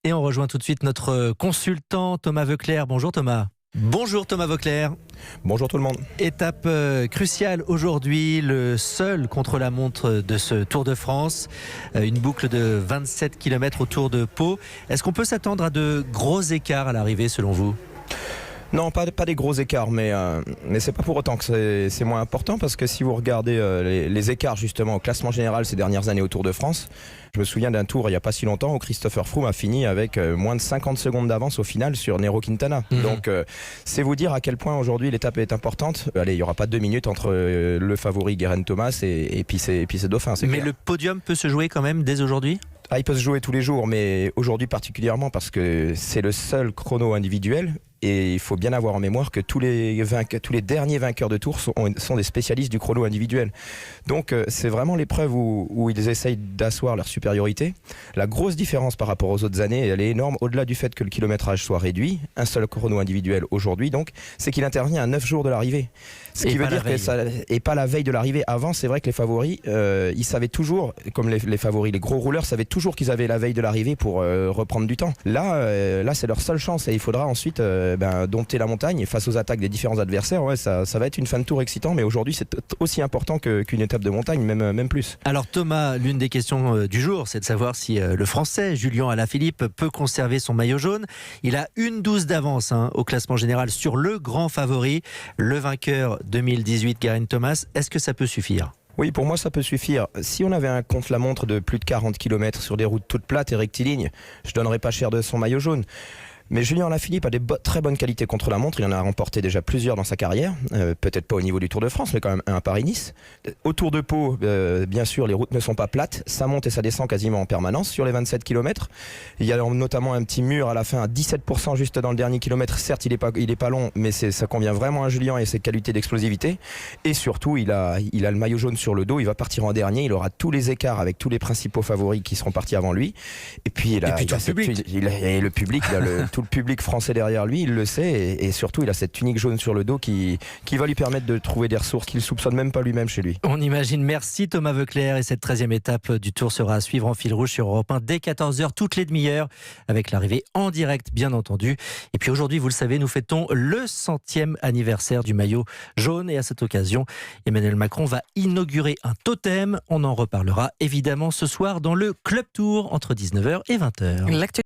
Et on rejoint tout de suite notre consultant Thomas Voeckler. Bonjour Thomas. Bonjour Thomas Voeckler. Bonjour tout le monde. Étape cruciale aujourd'hui, le seul contre-la-montre de ce Tour de France. Une boucle de 27 km autour de Pau. Est-ce qu'on peut s'attendre à de gros écarts à l'arrivée selon vous ? Non, pas des gros écarts, mais c'est pas pour autant que c'est moins important, parce que si vous regardez les écarts justement au classement général ces dernières années au Tour de France, je me souviens d'un tour il n'y a pas si longtemps où Christopher Froome a fini avec moins de 50 secondes d'avance au final sur Nairo Quintana. Donc c'est vous dire à quel point aujourd'hui l'étape est importante. Allez, il n'y aura pas 2 minutes entre le favori Geraint Thomas et puis ses dauphins. Mais clair. le podium peut se jouer quand même dès aujourd'hui ? Il peut se jouer tous les jours, mais aujourd'hui particulièrement parce que c'est le seul chrono individuel. Et il faut bien avoir en mémoire que tous les derniers vainqueurs de Tour sont des spécialistes du chrono individuel. Donc c'est vraiment l'épreuve où ils essayent d'asseoir leur supériorité. La grosse différence par rapport aux autres années, elle est énorme. Au-delà du fait que le kilométrage soit réduit, un seul chrono individuel aujourd'hui, donc, c'est qu'il intervient à 9 jours de l'arrivée. Ce qui veut dire que ça n'est pas la veille de l'arrivée. Avant, c'est vrai que les favoris, ils savaient toujours, comme les favoris, les gros rouleurs savaient toujours qu'ils avaient la veille de l'arrivée pour reprendre du temps. Là, c'est leur seule chance et il faudra ensuite dompter la montagne face aux attaques des différents adversaires. Ouais, ça va être une fin de tour excitant, mais aujourd'hui c'est aussi important qu'une étape de montagne, même plus. Alors Thomas, l'une des questions du jour, c'est de savoir si le Français Julian Alaphilippe peut conserver son maillot jaune. Il a 1,12 d'avance au classement général sur le grand favori, le vainqueur 2018 Geraint Thomas. Est-ce que ça peut suffire ? Oui, pour moi ça peut suffire. Si on avait un contre-la-montre de plus de 40 km sur des routes toutes plates et rectilignes, je donnerais pas cher de son maillot jaune. Mais Julian Alaphilippe a des très bonnes qualités contre la montre. Il en a remporté déjà plusieurs dans sa carrière. Peut-être pas au niveau du Tour de France, mais quand même un à Paris-Nice. Au Tour de Pau, bien sûr, les routes ne sont pas plates. Ça monte et ça descend quasiment en permanence sur les 27 km. Il y a notamment un petit mur à la fin à 17% juste dans le dernier kilomètre. Certes, il est pas long, mais ça convient vraiment à Julian et ses qualités d'explosivité. Et surtout, il a le maillot jaune sur le dos. Il va partir en dernier. Il aura tous les écarts avec tous les principaux favoris qui seront partis avant lui. Et puis, le public, tout le public français derrière lui, il le sait, et surtout il a cette tunique jaune sur le dos qui va lui permettre de trouver des ressources qu'il ne soupçonne même pas lui-même chez lui. On imagine. Merci Thomas Voeckler, et cette 13e étape du Tour sera à suivre en fil rouge sur Europe 1 dès 14h, toutes les demi-heures, avec l'arrivée en direct bien entendu. Et puis aujourd'hui, vous le savez, nous fêtons le 100e anniversaire du maillot jaune, et à cette occasion, Emmanuel Macron va inaugurer un totem. On en reparlera évidemment ce soir dans le Club Tour entre 19h et 20h.